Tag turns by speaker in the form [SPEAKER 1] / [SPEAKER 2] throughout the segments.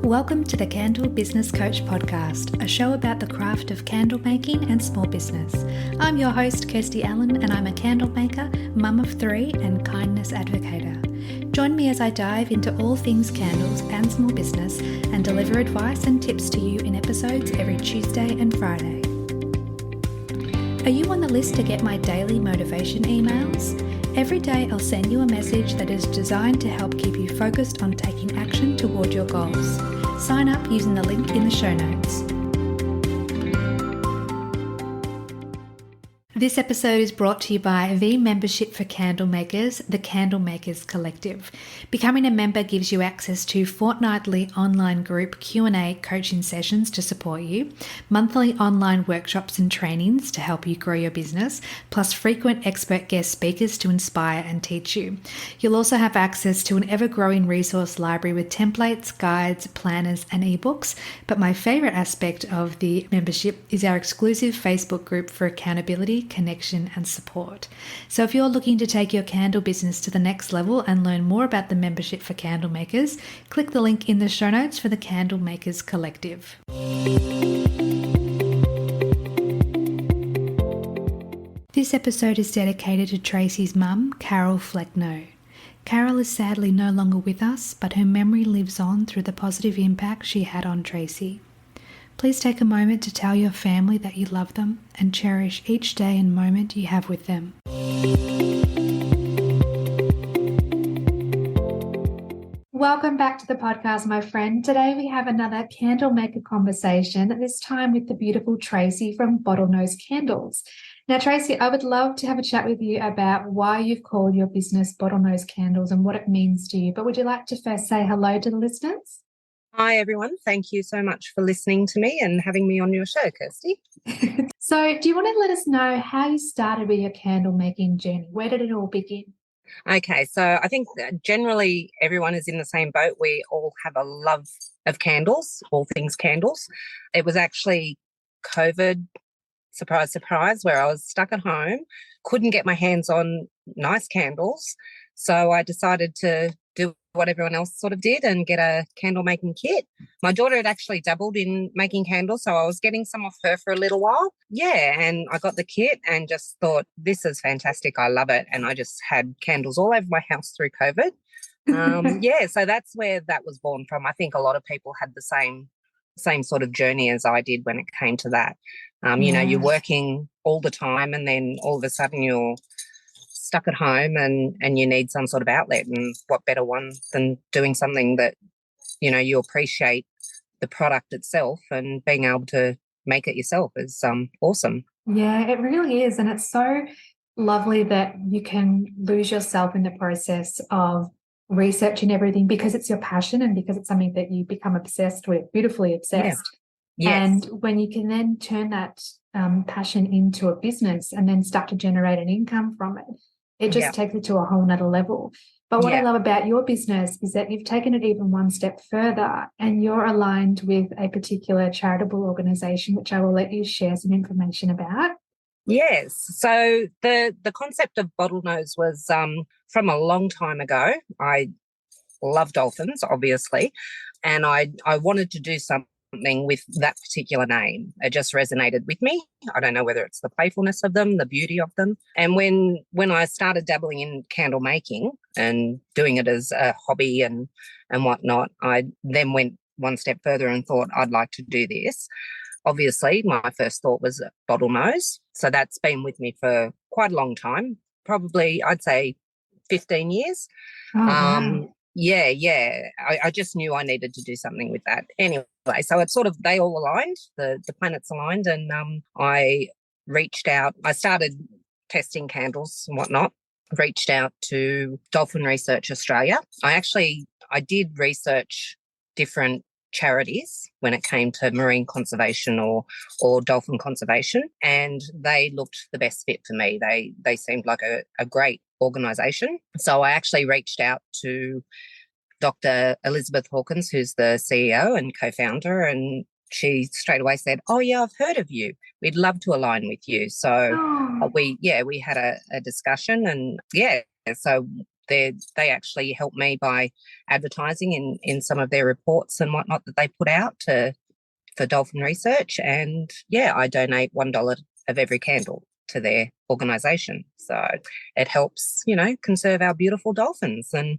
[SPEAKER 1] Welcome to the Candle Business Coach Podcast, a show about the craft of candle making and small business. I'm your host, Kirsty Allen, and I'm a candle maker, mum of three, and kindness advocator. Join me as I dive into all things candles and small business and deliver advice and tips to you in episodes every Tuesday and Friday. Are you on the list to get my daily motivation emails? Every day I'll send you a message that is designed to help keep you focused on taking action toward your goals. Sign up using the link in the show notes. This episode is brought to you by the membership for candle makers, the Candle Makers Collective. Becoming a member gives you access to fortnightly online group Q&A coaching sessions to support you, monthly online workshops and trainings to help you grow your business, plus frequent expert guest speakers to inspire and teach you. You'll also have access to an ever-growing resource library with templates, guides, planners, and ebooks. But my favorite aspect of the membership is our exclusive Facebook group for accountability, connection and support. So if you're looking to take your candle business to the next level and learn more about the membership for candle makers, click the link in the show notes for the Candle Makers Collective. This episode is dedicated to Tracy's mum, Carol Flecknoe. Carol is sadly no longer with us, but her memory lives on through the positive impact she had on Tracy. Please take a moment to tell your family that you love them and cherish each day and moment you have with them. Welcome back to the podcast, my friend. Today we have another candle maker conversation, this time with the beautiful Tracy from Bottlenose Candles. Now, Tracy, I would love to have a chat with you about why you've called your business Bottlenose Candles and what it means to you. But would you like to first say hello to the listeners?
[SPEAKER 2] Hi, everyone. Thank you so much for listening to me and having me on your show, Kirsty.
[SPEAKER 1] So do you want to let us know how you started with your candle making journey? Where did it all begin?
[SPEAKER 2] Okay, so I think that generally everyone is in the same boat. We all have a love of candles, all things candles. It was actually COVID, surprise, surprise, where I was stuck at home, couldn't get my hands on nice candles. So I decided to do what everyone else sort of did and get a candle making kit. My daughter had actually dabbled in making candles, so I was getting some off her for a little while. Yeah, and I got the kit and just thought, this is fantastic. I love it. And I just had candles all over my house through COVID. Yeah, so that's where that was born from. I think a lot of people had the same sort of journey as I did when it came to that. You know, you're working all the time and then all of a sudden you're stuck at home and you need some sort of outlet, and what better one than doing something that, you know, you appreciate the product itself and being able to make it yourself is awesome.
[SPEAKER 1] Yeah, it really is. And it's so lovely that you can lose yourself in the process of researching everything because it's your passion and because it's something that you become obsessed with, beautifully obsessed.
[SPEAKER 2] Yeah. Yes.
[SPEAKER 1] And when you can then turn that passion into a business and then start to generate an income from it, it just takes it to a whole nother level. But what I love about your business is that you've taken it even one step further and you're aligned with a particular charitable organisation, which I will let you share some information about.
[SPEAKER 2] Yes. So the concept of Bottlenose was from a long time ago. I love dolphins, obviously, and I wanted to do something with that particular name. It just resonated with me. I don't know whether it's the playfulness of them, the beauty of them. And when I started dabbling in candle making and doing it as a hobby and whatnot, I then went one step further and thought I'd like to do this. Obviously, my first thought was bottlenose. So that's been with me for quite a long time, probably I'd say 15 years.
[SPEAKER 1] Oh, wow.
[SPEAKER 2] Yeah. I just knew I needed to do something with that. Anyway, so it's sort of, they all aligned, the planets aligned, and I reached out. I started testing candles and whatnot, reached out to Dolphin Research Australia. I did research different charities when it came to marine conservation or dolphin conservation, and they looked the best fit for me. They seemed like a great organisation. So I actually reached out to Dr. Elizabeth Hawkins, who's the CEO and co-founder, and she straight away said, "Oh yeah, I've heard of you. We'd love to align with you." So we had a discussion, and so they actually help me by advertising in some of their reports and whatnot that they put out for dolphin research. And yeah, I donate $1 of every candle to their organisation. So it helps, conserve our beautiful dolphins. And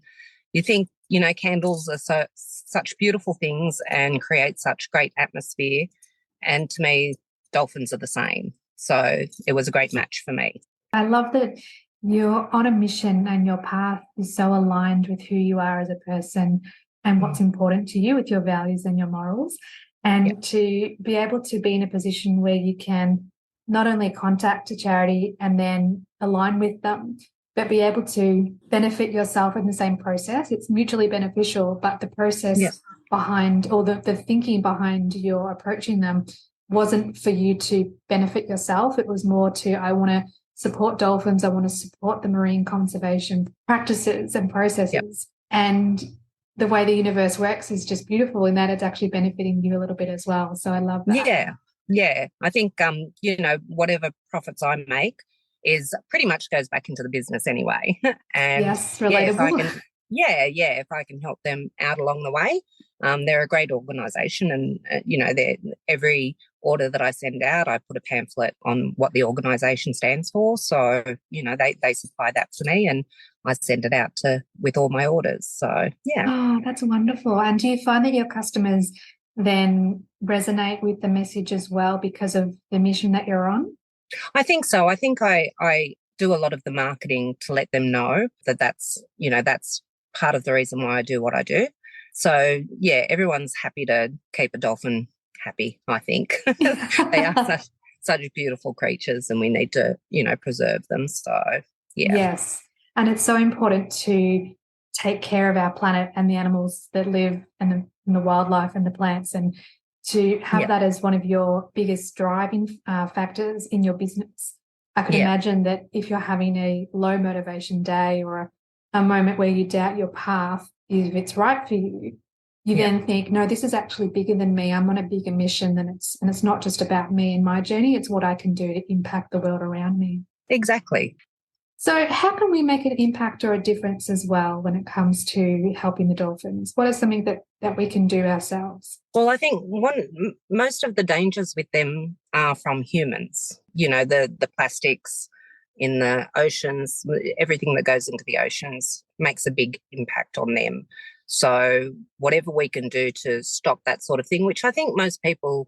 [SPEAKER 2] you think, candles are such beautiful things and create such great atmosphere. And to me, dolphins are the same. So it was a great match for me.
[SPEAKER 1] I love that you're on a mission and your path is so aligned with who you are as a person and what's important to you with your values and your morals. And to be able to be in a position where you can not only contact a charity and then align with them, but be able to benefit yourself in the same process. It's mutually beneficial, but the process behind, or the thinking behind your approaching them wasn't for you to benefit yourself. It was more to, I want to support dolphins. I want to support the marine conservation practices and processes. And the way the universe works is just beautiful in that it's actually benefiting you a little bit as well. So I love that.
[SPEAKER 2] Yeah. I think, whatever profits I make is pretty much goes back into the business anyway. And
[SPEAKER 1] yes, relatable.
[SPEAKER 2] if I can help them out along the way, they're a great organisation, and they're every order that I send out, I put a pamphlet on what the organisation stands for. So they supply that to me, and I send it out with all my orders. So yeah.
[SPEAKER 1] Oh, that's wonderful. And do you find that your customers then resonate with the message as well because of the mission that you're on?
[SPEAKER 2] I think so. I think I do a lot of the marketing to let them know that's part of the reason why I do what I do. So yeah, everyone's happy to keep a dolphin happy, I think. They are such beautiful creatures, and we need to, preserve them. So yeah.
[SPEAKER 1] Yes. And it's so important to take care of our planet and the animals that live and the wildlife and the plants, and to have that as one of your biggest driving factors in your business. I could imagine that if you're having a low motivation day or a moment where you doubt your path, if it's right for you, you then think, no, this is actually bigger than me. I'm on a bigger mission, and it's not just about me and my journey. It's what I can do to impact the world around me.
[SPEAKER 2] Exactly.
[SPEAKER 1] So how can we make an impact or a difference as well when it comes to helping the dolphins? What is something that we can do ourselves?
[SPEAKER 2] Well, I think most of the dangers with them are from humans. The plastics in the oceans, everything that goes into the oceans makes a big impact on them. So whatever we can do to stop that sort of thing, which I think most people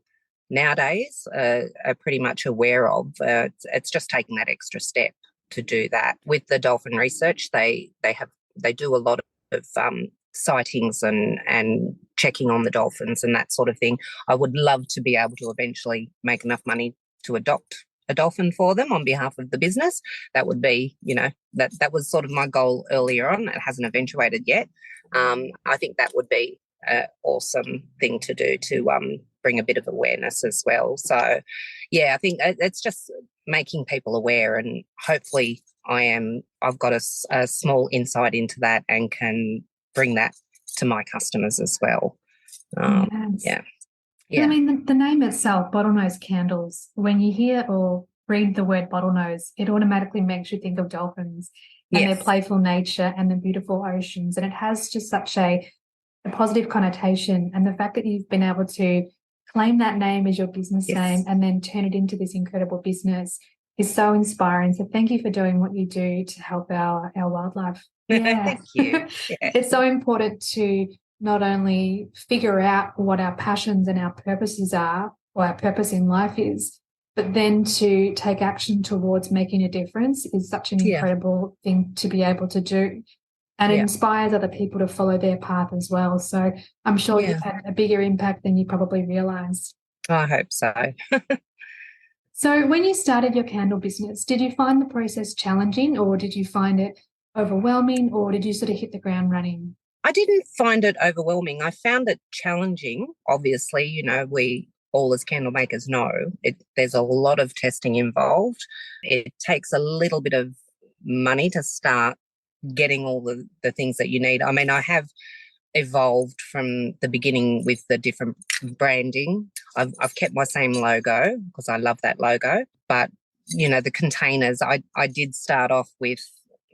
[SPEAKER 2] nowadays are pretty much aware of, it's just taking that extra step to do that. With the dolphin research, they do a lot of sightings and checking on the dolphins and that sort of thing. I would love to be able to eventually make enough money to adopt a dolphin for them on behalf of the business. That would be, that was sort of my goal earlier on. It hasn't eventuated yet. I think that would be an awesome thing to do to bring a bit of awareness as well. So, yeah, I think it's just making people aware, and hopefully I've got a small insight into that and can bring that to my customers as well.
[SPEAKER 1] Yes. Yeah. I mean, the name itself, Bottlenose Candles, when you hear or read the word bottlenose, it automatically makes you think of dolphins and their playful nature and the beautiful oceans. And it has just such a positive connotation. And the fact that you've been able to claim that name as your business name and then turn it into this incredible business is so inspiring. So thank you for doing what you do to help our wildlife. Yeah.
[SPEAKER 2] Thank you. Yeah.
[SPEAKER 1] It's so important to not only figure out what our passions and our purposes are, or our purpose in life is, but then to take action towards making a difference is such an incredible thing to be able to do. And it inspires other people to follow their path as well. So I'm sure you've had a bigger impact than you probably realised.
[SPEAKER 2] I hope so.
[SPEAKER 1] So when you started your candle business, did you find the process challenging, or did you find it overwhelming, or did you sort of hit the ground running?
[SPEAKER 2] I didn't find it overwhelming. I found it challenging. Obviously, we all as candle makers know there's a lot of testing involved. It takes a little bit of money to start getting all the things that you need. I mean, I have evolved from the beginning with the different branding. I've kept my same logo because I love that logo. But, the containers, I did start off with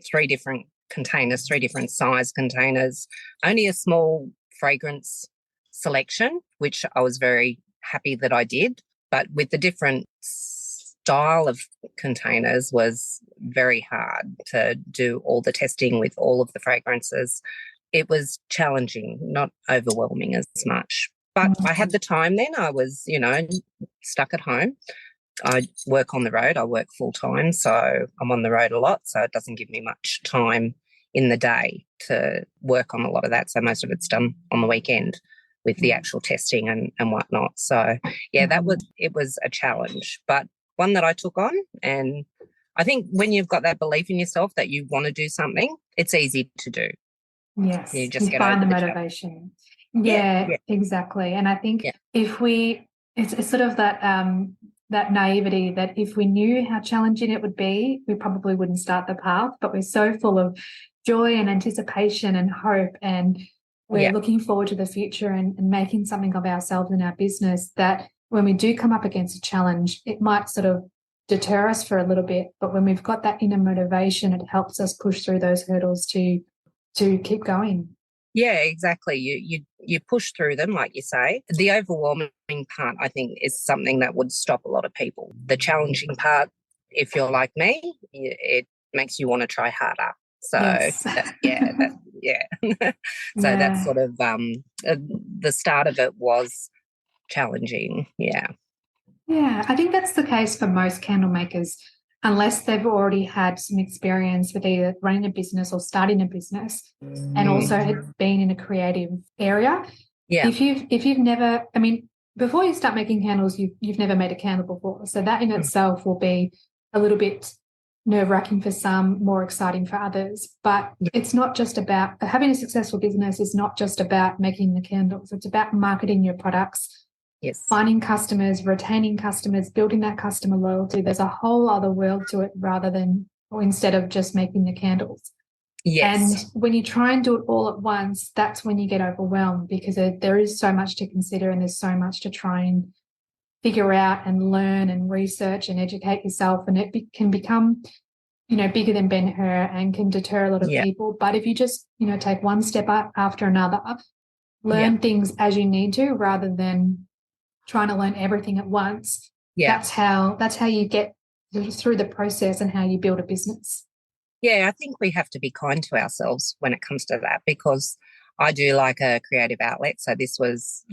[SPEAKER 2] 3 different containers, 3 different size containers, only a small fragrance selection, which I was very happy that I did. But with the different style of containers was very hard to do all the testing with all of the fragrances. It was challenging, not overwhelming as much. But I had the time then. I was, stuck at home. I work on the road. I work full time, so I'm on the road a lot. So it doesn't give me much time in the day to work on a lot of that. So most of it's done on the weekend with the actual testing and whatnot. So yeah, it was a challenge, but one that I took on. And I think when you've got that belief in yourself that you want to do something, it's easy to do.
[SPEAKER 1] Yes,
[SPEAKER 2] You just
[SPEAKER 1] you find the motivation. Yeah, exactly. And I think if it's sort of that naivety that if we knew how challenging it would be, we probably wouldn't start the path. But we're so full of joy and anticipation and hope, and we're looking forward to the future and making something of ourselves and our business, that when we do come up against a challenge, it might sort of deter us for a little bit. But when we've got that inner motivation, it helps us push through those hurdles to keep going.
[SPEAKER 2] Yeah, exactly. You push through them, like you say. The overwhelming part, I think, is something that would stop a lot of people. The challenging part, if you're like me, it makes you want to try harder. So So that's sort of the start of it was challenging. Yeah.
[SPEAKER 1] Yeah, I think that's the case for most candle makers, unless they've already had some experience with either running a business or starting a business, and also had been in a creative area.
[SPEAKER 2] Yeah.
[SPEAKER 1] If you've never, I mean, before you start making candles, you've never made a candle before, so that in itself will be a little bit nerve-wracking for some, more exciting for others. But it's not just about having a successful business. Is not just about making the candles. It's about marketing your products.
[SPEAKER 2] Yes.
[SPEAKER 1] Finding customers, retaining customers, building that customer loyalty. There's a whole other world to it instead of just making the candles.
[SPEAKER 2] Yes.
[SPEAKER 1] And when you try and do it all at once, that's when you get overwhelmed, because there is so much to consider and there's so much to try and figure out and learn and research and educate yourself. And it can become, bigger than Ben-Hur and can deter a lot of people. But if you just, take one step up after another, learn things as you need to, rather than trying to learn everything at once. That's how you get through the process and how you build a business.
[SPEAKER 2] Yeah, I think we have to be kind to ourselves when it comes to that, because I do like a creative outlet. So this was,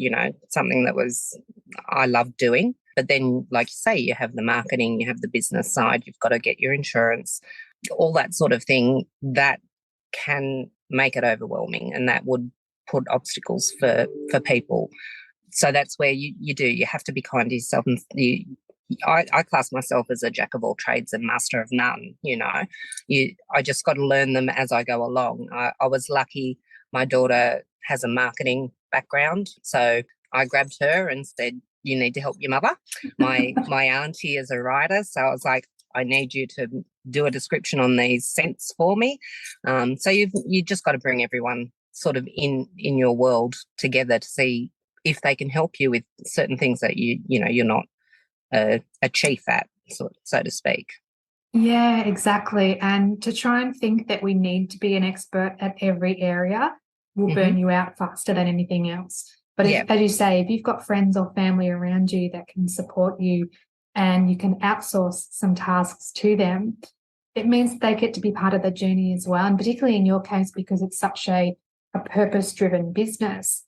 [SPEAKER 2] something that I loved doing. But then, like you say, you have the marketing, you have the business side, you've got to get your insurance, all that sort of thing that can make it overwhelming, and that would put obstacles for people. So that's where you have to be kind to yourself. And I class myself as a jack of all trades and master of none. I just got to learn them as I go along. I was lucky. My daughter has a marketing background, so I grabbed her and said, "You need to help your mother." My auntie is a writer, so I was like, "I need you to do a description on these scents for me." So you just got to bring everyone sort of in your world together to see if they can help you with certain things that you're not a chief at, so to speak.
[SPEAKER 1] Yeah, exactly. And to try and think that we need to be an expert at every area will burn you out faster than anything else. But as you say, if you've got friends or family around you that can support you and you can outsource some tasks to them, it means they get to be part of the journey as well. And particularly in your case, because it's such a purpose-driven business.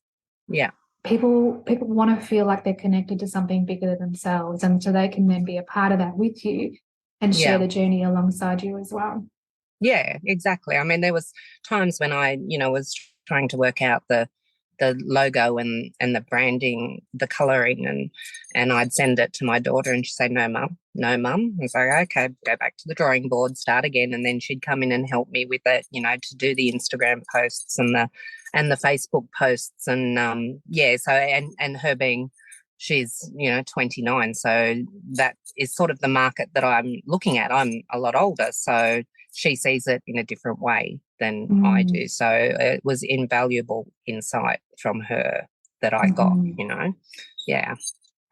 [SPEAKER 2] Yeah.
[SPEAKER 1] People want to feel like they're connected to something bigger than themselves, and so they can then be a part of that with you and share the journey alongside you as well.
[SPEAKER 2] Yeah, exactly. I mean, there was times when I, was trying to work out the logo and the branding, the colouring, and I'd send it to my daughter and she'd say, "No, mum, no, mum." I was like, "Okay, go back to the drawing board, start again." And then she'd come in and help me with it, to do the Instagram posts and the Facebook posts. And so and her being, she's 29, so that is sort of the market that I'm looking at. I'm a lot older, so she sees it in a different way than I do. So it was invaluable insight from her that I got, Yeah.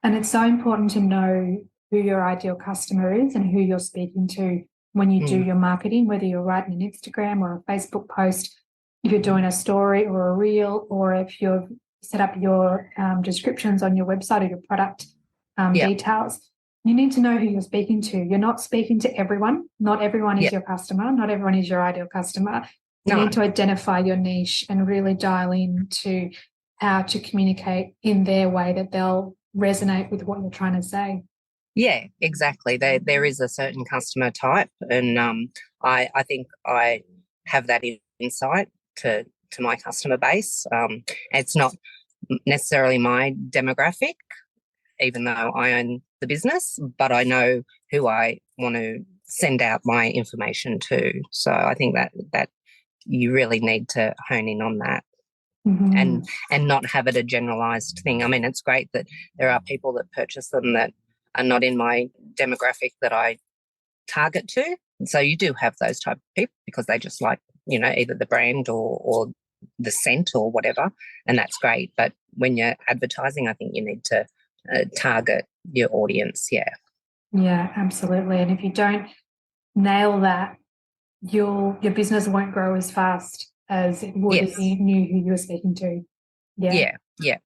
[SPEAKER 1] And it's so important to know who your ideal customer is and who you're speaking to when you do your marketing, whether you're writing an Instagram or a Facebook post, if you're doing a story or a reel, or if you've set up your descriptions on your website or your product details, you need to know who you're speaking to. You're not speaking to everyone. Not everyone is your customer. Not everyone is your ideal customer. You need to identify your niche and really dial into how to communicate in their way that they'll resonate with what you're trying to say.
[SPEAKER 2] Yeah, exactly. There is a certain customer type, and I think I have that insight to my customer base. It's not necessarily my demographic, even though I own the business, but I know who I want to send out my information to. So I think that you really need to hone in on that. And not have it a generalized thing. I mean, it's great that there are people that purchase them that are not in my demographic that I target to. So you do have those type of people because they just like, either the brand or the scent or whatever, and that's great. But when you're advertising, I think you need to target your audience.
[SPEAKER 1] Yeah, absolutely. And if you don't nail that, your business won't grow as fast as it would if you knew who you were speaking to.
[SPEAKER 2] Yeah,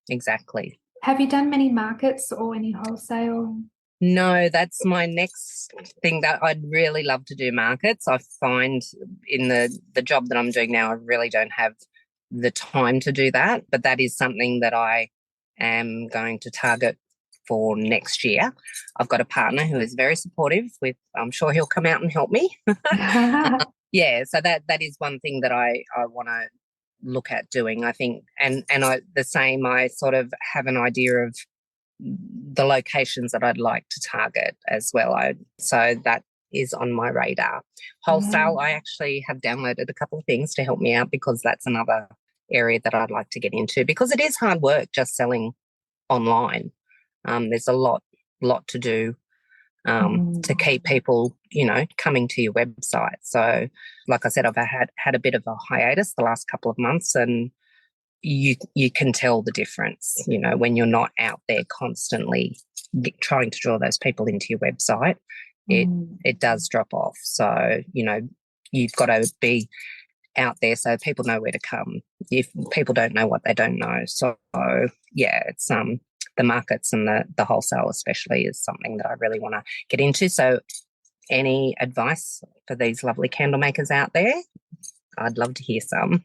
[SPEAKER 2] exactly.
[SPEAKER 1] Have you done many markets or any wholesale?
[SPEAKER 2] No, that's my next thing that I'd really love to do, markets. I find in the job that I'm doing now, I really don't have the time to do that, but that is something that I am going to target for next year. I've got a partner who is very supportive I'm sure he'll come out and help me. So that is one thing that I want to look at doing, I think. And I sort of have an idea of the locations that I'd like to target as well. So that is on my radar. Wholesale, I actually have downloaded a couple of things to help me out because that's another area that I'd like to get into because it is hard work just selling online. There's a lot to do to keep people, coming to your website. So, like I said, I've had a bit of a hiatus the last couple of months, and you can tell the difference, when you're not out there constantly trying to draw those people into your website. It does drop off. So, you've got to be out there so people know where to come. If people don't know what they don't know. So, it's the markets and the wholesale especially is something that I really want to get into. So any advice for these lovely candle makers out there? I'd love to hear some.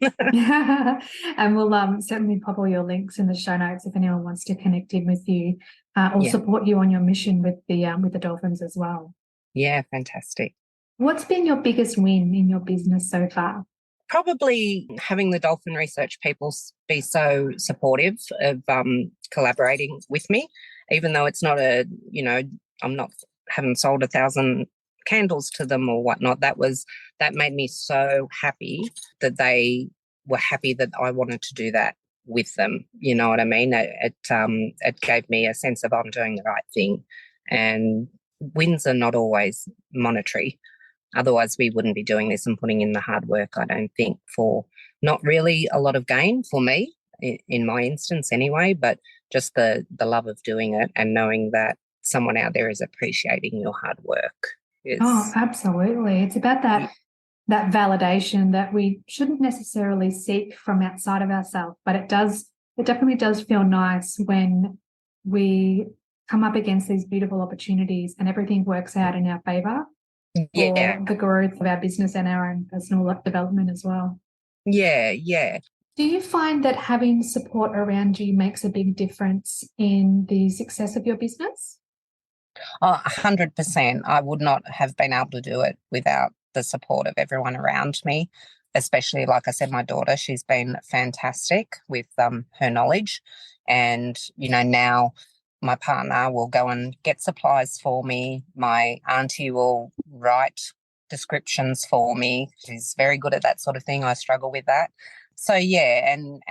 [SPEAKER 1] And we'll certainly pop all your links in the show notes if anyone wants to connect in with you or support you on your mission with the dolphins as well.
[SPEAKER 2] Yeah, fantastic.
[SPEAKER 1] What's been your biggest win in your business so far?
[SPEAKER 2] Probably having the dolphin research people be so supportive of collaborating with me, even though it's not haven't sold 1,000 candles to them or whatnot. That made me so happy that they were happy that I wanted to do that with them. You know what I mean? It gave me a sense of I'm doing the right thing, and wins are not always monetary. Otherwise, we wouldn't be doing this and putting in the hard work, I don't think, for not really a lot of gain for me, in my instance anyway, but just the love of doing it and knowing that someone out there is appreciating your hard work.
[SPEAKER 1] Oh, absolutely. It's about that validation that we shouldn't necessarily seek from outside of ourselves, but it definitely does feel nice when we come up against these beautiful opportunities and everything works out in our favor. For the growth of our business and our own personal development as well. Yeah. Do you find that having support around you makes a big difference in the success of your business?
[SPEAKER 2] 100%. I would not have been able to do it without the support of everyone around me, especially, like I said, my daughter. She's been fantastic with her knowledge. And, now my partner will go and get supplies for me. My auntie will write descriptions for me. She's very good at that sort of thing. I struggle with that. So, and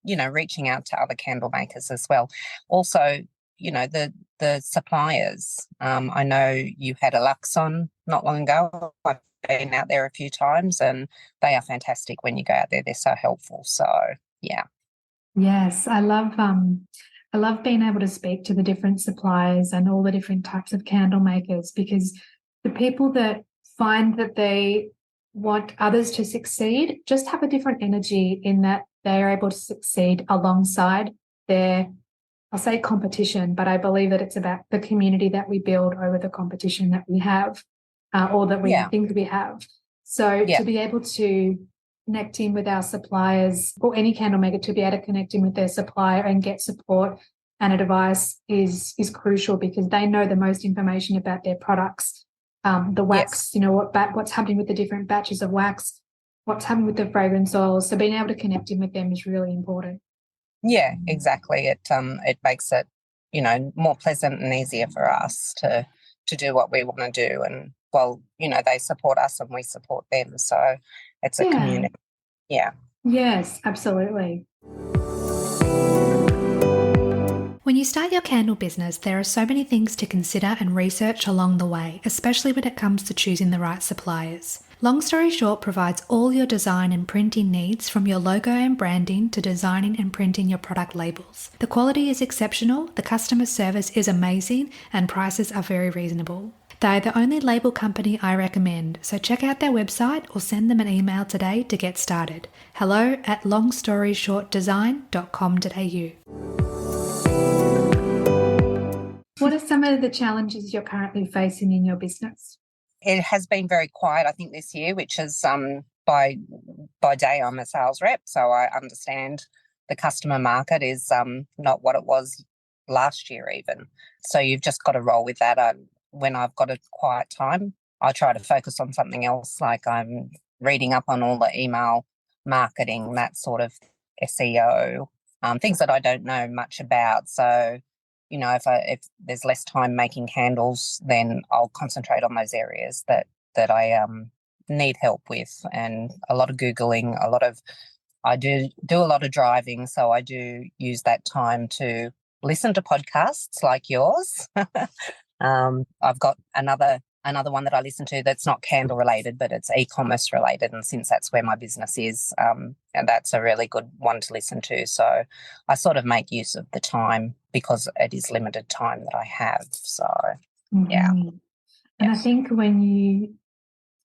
[SPEAKER 2] reaching out to other candle makers as well. Also, the suppliers. I know you had a Lux on not long ago. I've been out there a few times and they are fantastic when you go out there. They're so helpful. So, yeah.
[SPEAKER 1] Yes, I love being able to speak to the different suppliers and all the different types of candle makers, because the people that find that they want others to succeed, just have a different energy in that they are able to succeed alongside their, I'll say competition, but I believe that it's about the community that we build over the competition that we have, or that we think we have. So to be able to connect in with our suppliers, or any candle maker to be able to connect in with their supplier and get support and advice is crucial, because they know the most information about their products. The wax, what's happening with the different batches of wax, what's happening with the fragrance oils. So being able to connect in with them is really important.
[SPEAKER 2] Yeah, exactly. It makes it, more pleasant and easier for us to do what we want to do. And they support us and we support them. So it's a community. Yeah.
[SPEAKER 1] Yes, absolutely.
[SPEAKER 3] When you start your candle business, there are so many things to consider and research along the way, especially when it comes to choosing the right suppliers. Long Story Short provides all your design and printing needs, from your logo and branding to designing and printing your product labels. The quality is exceptional, the customer service is amazing, and prices are very reasonable. They're the only label company I recommend, so check out their website or send them an email today to get started. hello@longstoryshortdesign.com.au.
[SPEAKER 1] What are some of the challenges you're currently facing in your business?
[SPEAKER 2] It has been very quiet, I think, this year, which is by day I'm a sales rep, so I understand the customer market is not what it was last year even. So you've just got to roll with that. When I've got a quiet time, I try to focus on something else, like I'm reading up on all the email marketing, that sort of SEO, things that I don't know much about. So if there's less time making candles, then I'll concentrate on those areas that I need help with, and a lot of Googling, I do a lot of driving, so I do use that time to listen to podcasts like yours. I've got another one that I listen to that's not candle related, but it's e-commerce related, and since that's where my business is, and that's a really good one to listen to. So I sort of make use of the time, because it is limited time that I have. So yeah.
[SPEAKER 1] And I think when you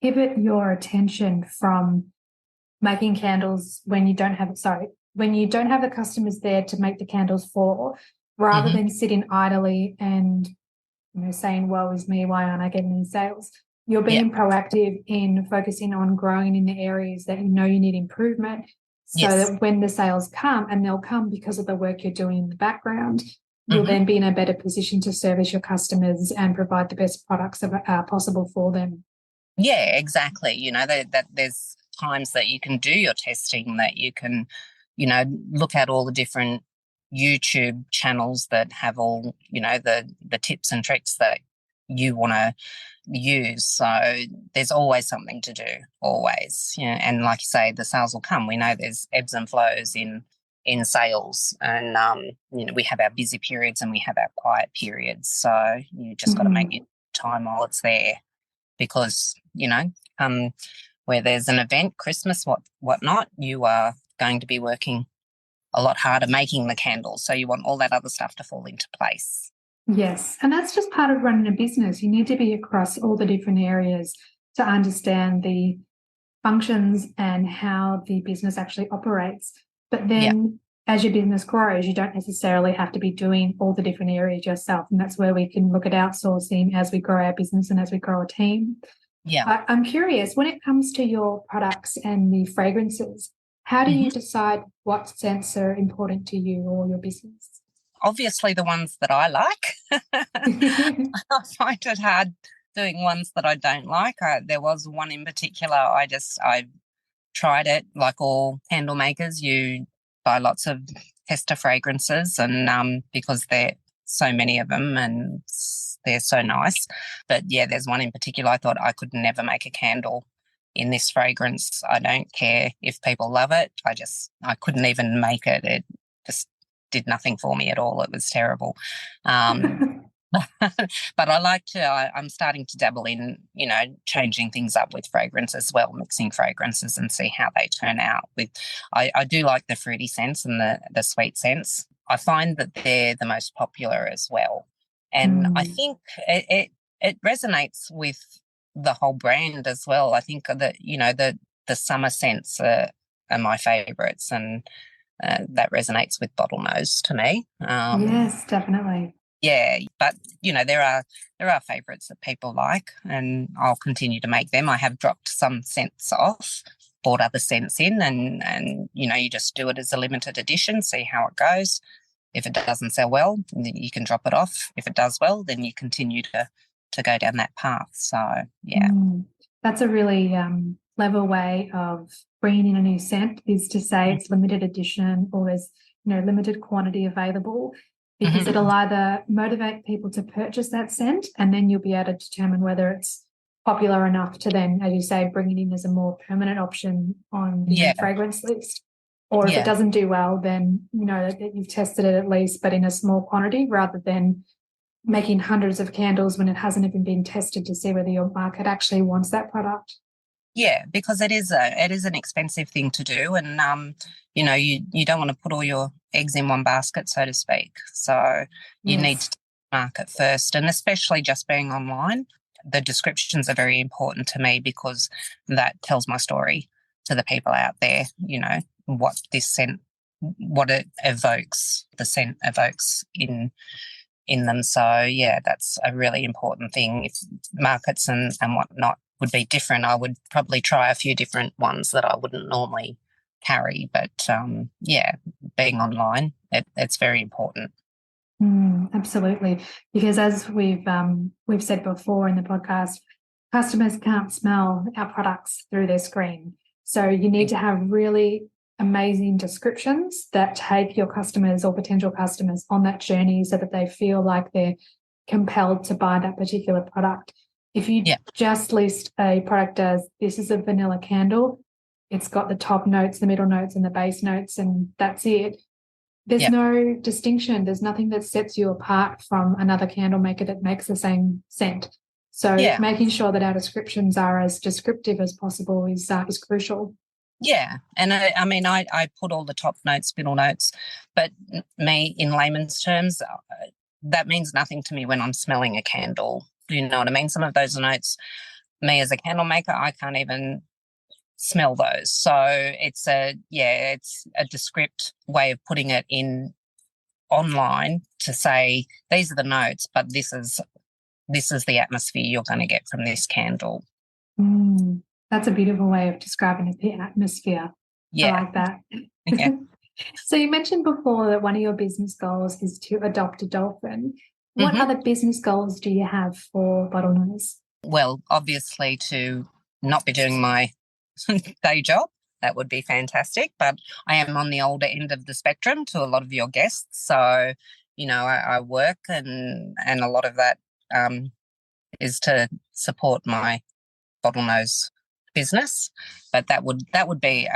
[SPEAKER 1] pivot your attention from making candles when you don't have the customers there to make the candles for, rather than sitting idly and saying, woe is me, why aren't I getting any sales? You're being proactive in focusing on growing in the areas that you need improvement, so that when the sales come, and they'll come because of the work you're doing in the background, you'll then be in a better position to service your customers and provide the best products possible for them.
[SPEAKER 2] Yeah, exactly. That there's times that you can do your testing, that you can, look at all the different YouTube channels that have all, the tips and tricks that you want to use. So there's always something to do, always. And like you say, the sales will come. We know there's ebbs and flows in sales, and we have our busy periods and we have our quiet periods. So you just got to make your time while it's there, because where there's an event, Christmas, whatnot, you are going to be working a lot harder making the candles. So you want all that other stuff to fall into place.
[SPEAKER 1] Yes, and that's just part of running a business. You need to be across all the different areas to understand the functions and how the business actually operates. But then as your business grows, you don't necessarily have to be doing all the different areas yourself. And that's where we can look at outsourcing as we grow our business and as we grow a team.
[SPEAKER 2] Yeah.
[SPEAKER 1] I'm curious, when it comes to your products and the fragrances, how do you decide what scents are important to you or your business?
[SPEAKER 2] Obviously the ones that I like. I find it hard doing ones that I don't like. There was one in particular, I tried it. Like all candle makers, you buy lots of tester fragrances, and because there are so many of them and they're so nice. But yeah, there's one in particular I thought I could never make a candle in this fragrance. I don't care if people love it. I couldn't even make it. It just did nothing for me at all. It was terrible. But I'm starting to dabble in, changing things up with fragrance as well, mixing fragrances and see how they turn out. I do like the fruity scents and the sweet scents. I find that they're the most popular as well. And I think it resonates with the whole brand as well. I think that, the summer scents are my favourites, and that resonates with Bottlenose to me.
[SPEAKER 3] Yes, definitely.
[SPEAKER 2] Yeah, but there are favourites that people like, and I'll continue to make them. I have dropped some scents off, bought other scents in, and you just do it as a limited edition, see how it goes. If it doesn't sell well, you can drop it off. If it does well, then you continue to go down that path. So yeah.
[SPEAKER 3] That's a really clever way of bringing in a new scent, is to say it's limited edition, or there's limited quantity available, because it'll either motivate people to purchase that scent, and then you'll be able to determine whether it's popular enough to then, as you say, bring it in as a more permanent option on the fragrance list. Or if it doesn't do well, then that you've tested it at least, but in a small quantity, rather than making hundreds of candles when it hasn't even been tested to see whether your market actually wants that product.
[SPEAKER 2] Yeah, because it is an expensive thing to do, and you don't want to put all your eggs in one basket, so to speak. So you need to market first, and especially just being online, the descriptions are very important to me, because that tells my story to the people out there. What this scent, what it evokes, the scent evokes in them. So yeah, that's a really important thing. If markets and whatnot would be different, I would probably try a few different ones that I wouldn't normally carry. But being online, it's very important.
[SPEAKER 3] Absolutely, because as we've said before in the podcast, customers can't smell our products through their screen. So you need to have really amazing descriptions that take your customers or potential customers on that journey, so that they feel like they're compelled to buy that particular product. If you just list a product as, this is a vanilla candle, it's got the top notes, the middle notes, and the base notes, and that's it. There's no distinction. There's nothing that sets you apart from another candle maker that makes the same scent. So making sure that our descriptions are as descriptive as possible is crucial.
[SPEAKER 2] Yeah, and I put all the top notes, middle notes, but me, in layman's terms, that means nothing to me when I'm smelling a candle. Do you know what I mean? Some of those notes, me as a candle maker, I can't even smell those. So it's a descript way of putting it in online, to say these are the notes, but this is the atmosphere you're going to get from this candle.
[SPEAKER 3] That's a beautiful way of describing the atmosphere. I like that.
[SPEAKER 2] Yeah.
[SPEAKER 3] So you mentioned before that one of your business goals is to adopt a dolphin. What other business goals do you have for Bottlenose?
[SPEAKER 2] Well, obviously to not be doing my day job. That would be fantastic. But I am on the older end of the spectrum to a lot of your guests. So, I work, and a lot of that is to support my Bottlenose business. But that would be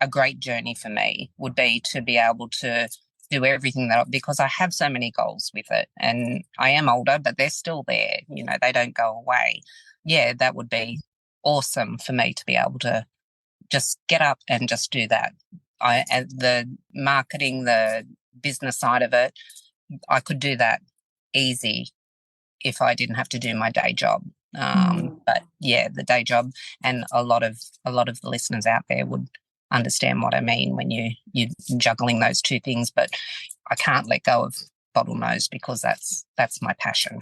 [SPEAKER 2] a great journey for me, would be to be able to do everything because I have so many goals with it, and I am older, but they're still there. They don't go away. Yeah, that would be awesome for me to be able to just get up and just do that. The marketing, the business side of it, I could do that easy if I didn't have to do my day job. But yeah, the day job, and a lot of the listeners out there would understand what I mean when you're juggling those two things. But I can't let go of Bottlenose, because that's my passion.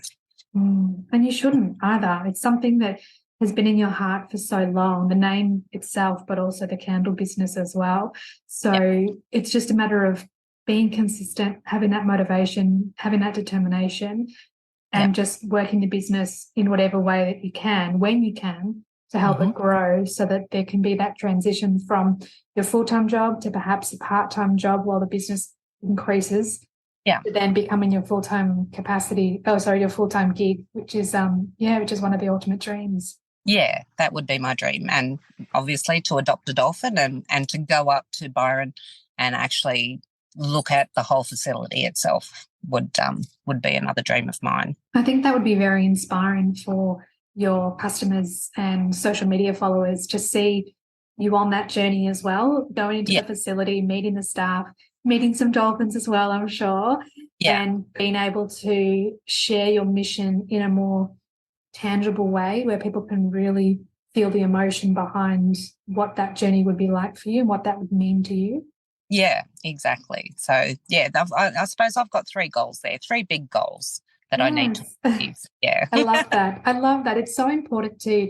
[SPEAKER 3] And you shouldn't either. It's something that has been in your heart for so long, the name itself, but also the candle business as well. So it's just a matter of being consistent, having that motivation, having that determination, and just working the business in whatever way that you can, when you can, to help it grow, so that there can be that transition from your full-time job to perhaps a part-time job while the business increases. To then becoming your full-time your full-time gig, which is one of the ultimate dreams.
[SPEAKER 2] Yeah, that would be my dream. And obviously to adopt a dolphin and to go up to Byron and actually look at the whole facility itself would be another dream of mine.
[SPEAKER 3] I think that would be very inspiring for your customers and social media followers to see you on that journey as well, going into the facility, meeting the staff, meeting some dolphins as well, I'm sure, and being able to share your mission in a more tangible way where people can really feel the emotion behind what that journey would be like for you and what that would mean to you?
[SPEAKER 2] Yeah, exactly. So, yeah, I suppose I've got 3 goals there, 3 big goals that I need to
[SPEAKER 3] Yes.
[SPEAKER 2] achieve. Yeah.
[SPEAKER 3] I love that. I love that. It's so important to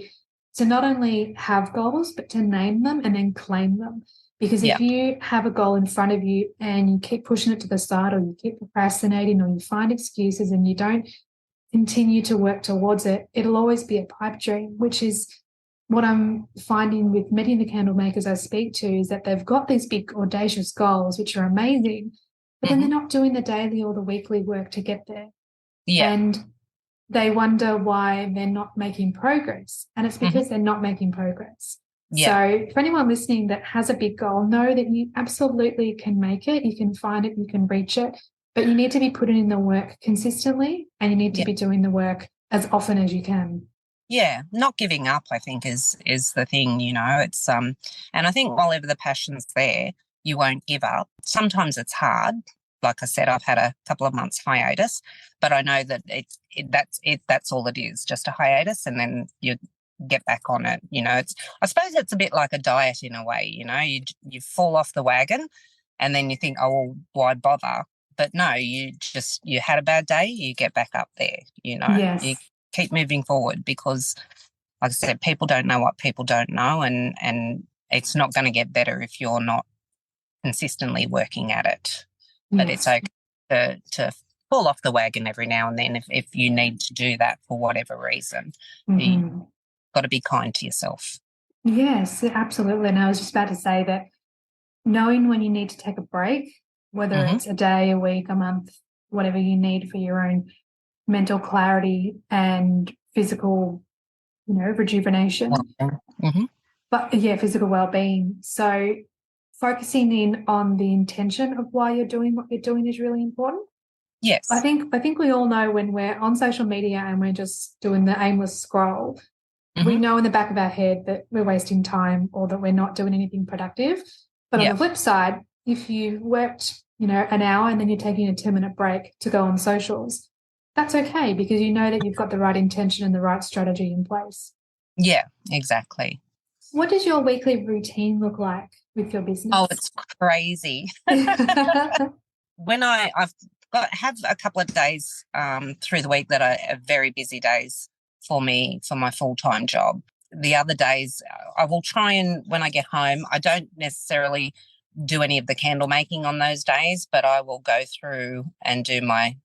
[SPEAKER 3] not only have goals, but to name them and then claim them. Because
[SPEAKER 2] Yeah.
[SPEAKER 3] if you have a goal in front of you and you keep pushing it to the side, or you keep procrastinating, or you find excuses and you don't continue to work towards it, it'll always be a pipe dream, which is what I'm finding with many of the candle makers I speak to, is that they've got these big audacious goals, which are amazing, but then they're not doing the daily or the weekly work to get there.
[SPEAKER 2] Yeah.
[SPEAKER 3] And they wonder why they're not making progress. And it's because they're not making progress.
[SPEAKER 2] Yeah.
[SPEAKER 3] So for anyone listening that has a big goal, know that you absolutely can make it. You can find it, you can reach it, but you need to be putting in the work consistently, and you need to be doing the work as often as you can.
[SPEAKER 2] Yeah, not giving up, I think, is the thing, you know. It's and I think while ever the passion's there, you won't give up. Sometimes it's hard. Like I said, I've had a couple of months hiatus, but I know that that's all it is, just a hiatus, and then you get back on it. You know, I suppose it's a bit like a diet in a way. You know, you fall off the wagon, and then you think, oh well, why bother? But no, you had a bad day, you get back up there. You know, you
[SPEAKER 3] Yes.
[SPEAKER 2] keep moving forward, because like I said, people don't know what people don't know, and it's not going to get better if you're not consistently working at it. But it's
[SPEAKER 3] Yes.
[SPEAKER 2] okay to fall off the wagon every now and then if you need to do that for whatever reason. You've got to be kind to yourself.
[SPEAKER 3] Yes, absolutely. And I was just about to say that knowing when you need to take a break, whether it's a day, a week, a month, whatever you need for your own mental clarity and physical, rejuvenation. But yeah, physical well-being. So focusing in on the intention of why you're doing what you're doing is really important.
[SPEAKER 2] Yes.
[SPEAKER 3] I think we all know when we're on social media and we're just doing the aimless scroll, we know in the back of our head that we're wasting time or that we're not doing anything productive. But on the flip side, if you worked, an hour and then you're taking a 10-minute break to go on socials, that's okay, because you know that you've got the right intention and the right strategy in place.
[SPEAKER 2] Yeah, exactly.
[SPEAKER 3] What does your weekly routine look like with your business?
[SPEAKER 2] Oh, it's crazy. When I've have a couple of days through the week that are very busy days for me for my full-time job. The other days I will try, and when I get home, I don't necessarily do any of the candle making on those days, but I will go through and do my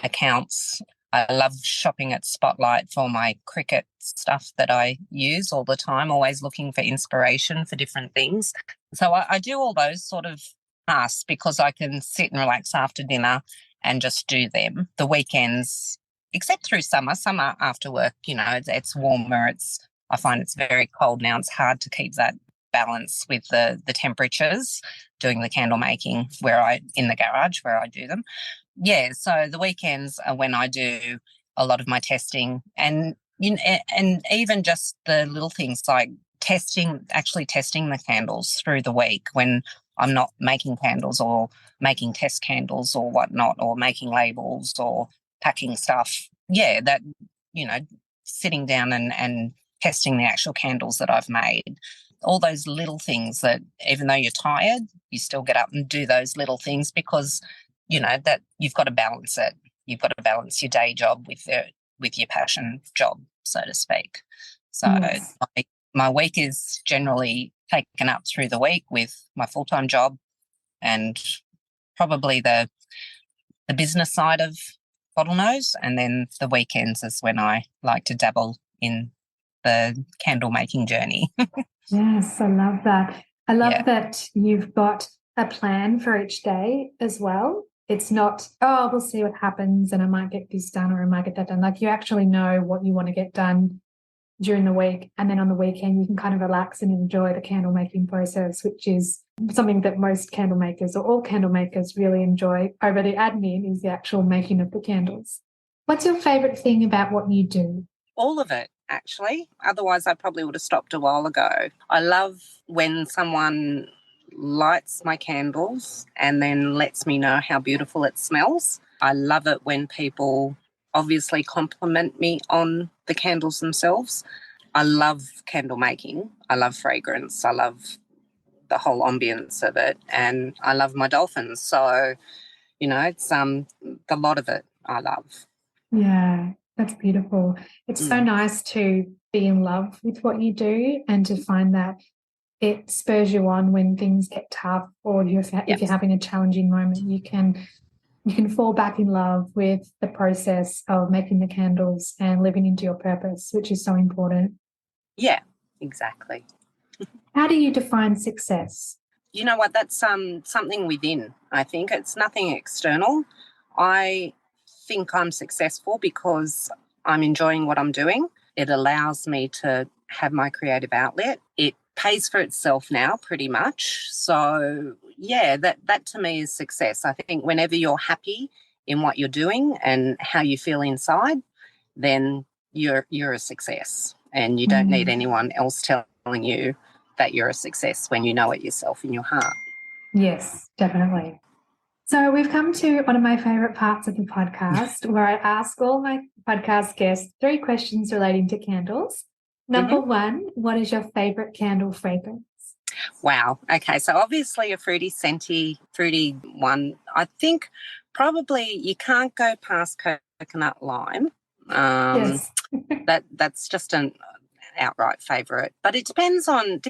[SPEAKER 2] accounts. I love shopping at Spotlight for my cricket stuff that I use all the time, always looking for inspiration for different things. So I do all those sort of tasks because I can sit and relax after dinner and just do them. The weekends, except through summer after work, it's warmer. I find it's very cold now. It's hard to keep that balance with the temperatures doing the candle making in the garage where I do them. Yeah, so the weekends are when I do a lot of my testing, and and even just the little things like actually testing the candles through the week when I'm not making candles or making test candles or whatnot, or making labels or packing stuff. Yeah, that, sitting down and testing the actual candles that I've made. All those little things that even though you're tired, you still get up and do those little things because that you've got to balance it. You've got to balance your day job with your passion job, so to speak. So
[SPEAKER 3] yes.
[SPEAKER 2] my week is generally taken up through the week with my full-time job and probably the business side of Bottlenose, and then the weekends is when I like to dabble in the candle making journey.
[SPEAKER 3] Yes, I love that. I love that you've got a plan for each day as well. It's not, oh, we'll see what happens and I might get this done or I might get that done. Like, you actually know what you want to get done during the week, and then on the weekend you can kind of relax and enjoy the candle making process, which is something that most candle makers or all candle makers really enjoy over the admin, is the actual making of the candles. What's your favorite thing about what you do?
[SPEAKER 2] All of it, actually. Otherwise, I probably would have stopped a while ago. I love when someone lights my candles and then lets me know how beautiful it smells. I love it when people obviously compliment me on the candles themselves. I love candle making. I love fragrance. I love the whole ambience of it, and I love my dolphins. So, it's the lot of it I love.
[SPEAKER 3] Yeah, that's beautiful. It's so nice to be in love with what you do and to find that it spurs you on when things get tough, or if you're having a challenging moment, you can fall back in love with the process of making the candles and living into your purpose, which is so important.
[SPEAKER 2] Yeah, exactly.
[SPEAKER 3] How do you define success?
[SPEAKER 2] You know what? That's something within. I think it's nothing external. I think I'm successful because I'm enjoying what I'm doing. It allows me to have my creative outlet. It pays for itself now pretty much. So, yeah, that to me is success. I think whenever you're happy in what you're doing and how you feel inside, then you're a success, and you don't need anyone else telling you that you're a success when you know it yourself in your heart.
[SPEAKER 3] Yes, definitely. So we've come to one of my favourite parts of the podcast where I ask all my podcast guests 3 questions relating to candles. Number 1, what is your favourite candle fragrance?
[SPEAKER 2] Wow. Okay. So obviously a fruity one. I think probably you can't go past coconut lime.
[SPEAKER 3] Yes.
[SPEAKER 2] That's just an outright favourite. But it depends on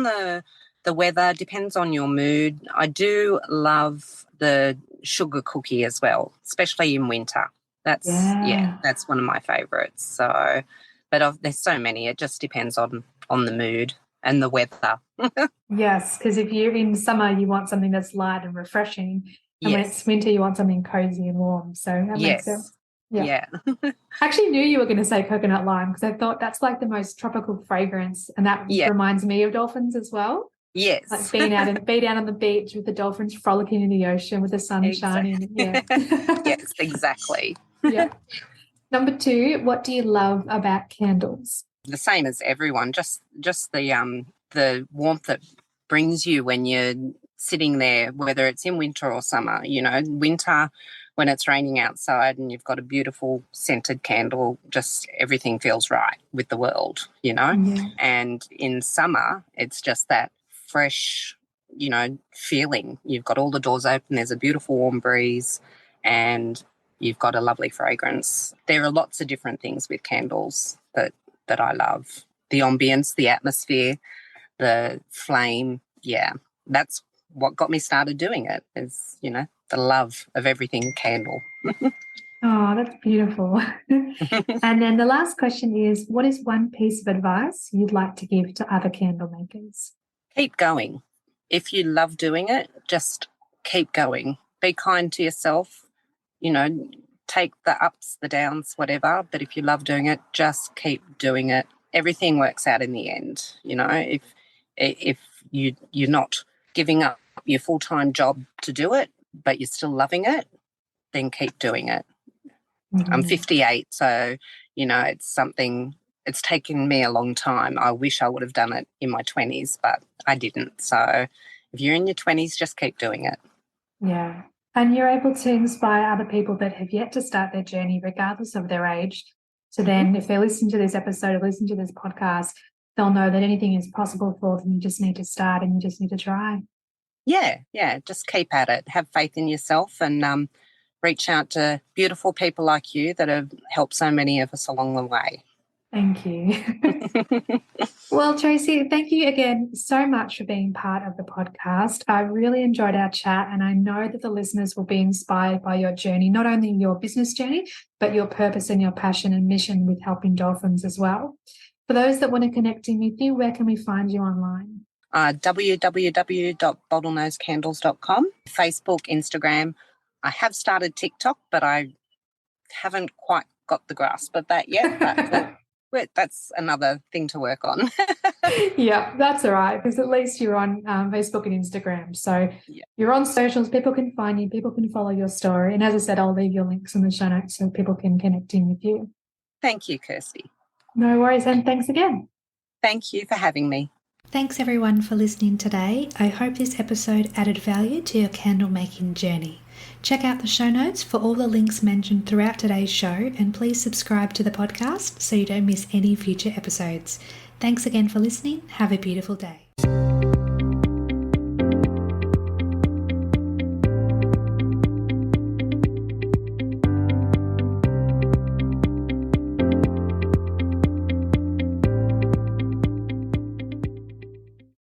[SPEAKER 2] the weather, depends on your mood. I do love the sugar cookie as well, especially in winter. That's one of my favourites. So, but there's so many. It just depends on the mood and the weather.
[SPEAKER 3] Yes, because if you're in summer, you want something that's light and refreshing. And when it's winter, you want something cozy and warm. So that makes sense. Yeah. I actually knew you were going to say coconut lime because I thought that's like the most tropical fragrance. And that reminds me of dolphins as well.
[SPEAKER 2] Yes.
[SPEAKER 3] Like being out on the beach with the dolphins frolicking in the ocean with the sun shining. Yeah.
[SPEAKER 2] Yes, exactly.
[SPEAKER 3] Yeah. Number 2, what do you love about candles?
[SPEAKER 2] The same as everyone, just the warmth that brings you when you're sitting there, whether it's in winter or summer. Winter when it's raining outside and you've got a beautiful scented candle, just everything feels right with the world, And in summer, it's just that fresh, feeling. You've got all the doors open, there's a beautiful warm breeze, and you've got a lovely fragrance. There are lots of different things with candles that I love. The ambience, the atmosphere, the flame. Yeah, that's what got me started doing it is, the love of everything candle.
[SPEAKER 3] Oh, that's beautiful. And then the last question is, what is one piece of advice you'd like to give to other candle makers?
[SPEAKER 2] Keep going. If you love doing it, just keep going. Be kind to yourself, take the ups, the downs, whatever. But if you love doing it, just keep doing it. Everything works out in the end. If you're not giving up your full-time job to do it, but you're still loving it, then keep doing it. I'm 58, so, it's taken me a long time. I wish I would have done it in my 20s, but I didn't. So if you're in your 20s, just keep doing it.
[SPEAKER 3] Yeah. And you're able to inspire other people that have yet to start their journey, regardless of their age. So then if they listen to this episode or listen to this podcast, they'll know that anything is possible for them. You just need to start and you just need to try.
[SPEAKER 2] Yeah. Just keep at it. Have faith in yourself and reach out to beautiful people like you that have helped so many of us along the way.
[SPEAKER 3] Thank you. Well, Tracy, thank you again so much for being part of the podcast. I really enjoyed our chat, and I know that the listeners will be inspired by your journey, not only your business journey, but your purpose and your passion and mission with helping dolphins as well. For those that want to connect in with you, where can we find you online?
[SPEAKER 2] www.bottlenosecandles.com, Facebook, Instagram. I have started TikTok, but I haven't quite got the grasp of that yet. But that's another thing to work on.
[SPEAKER 3] Yeah, that's all right, because at least you're on Facebook and Instagram. So you're on socials, people can find you, people can follow your story. And as I said, I'll leave your links in the show notes so people can connect in with you.
[SPEAKER 2] Thank you, Kirsty.
[SPEAKER 3] No worries, and thanks again.
[SPEAKER 2] Thank you for having me.
[SPEAKER 1] Thanks everyone for listening today. I hope this episode added value to your candle making journey.
[SPEAKER 3] Check out the show notes for all the links mentioned throughout today's show, and please subscribe to the podcast so you don't miss any future episodes. Thanks again for listening. Have a beautiful day.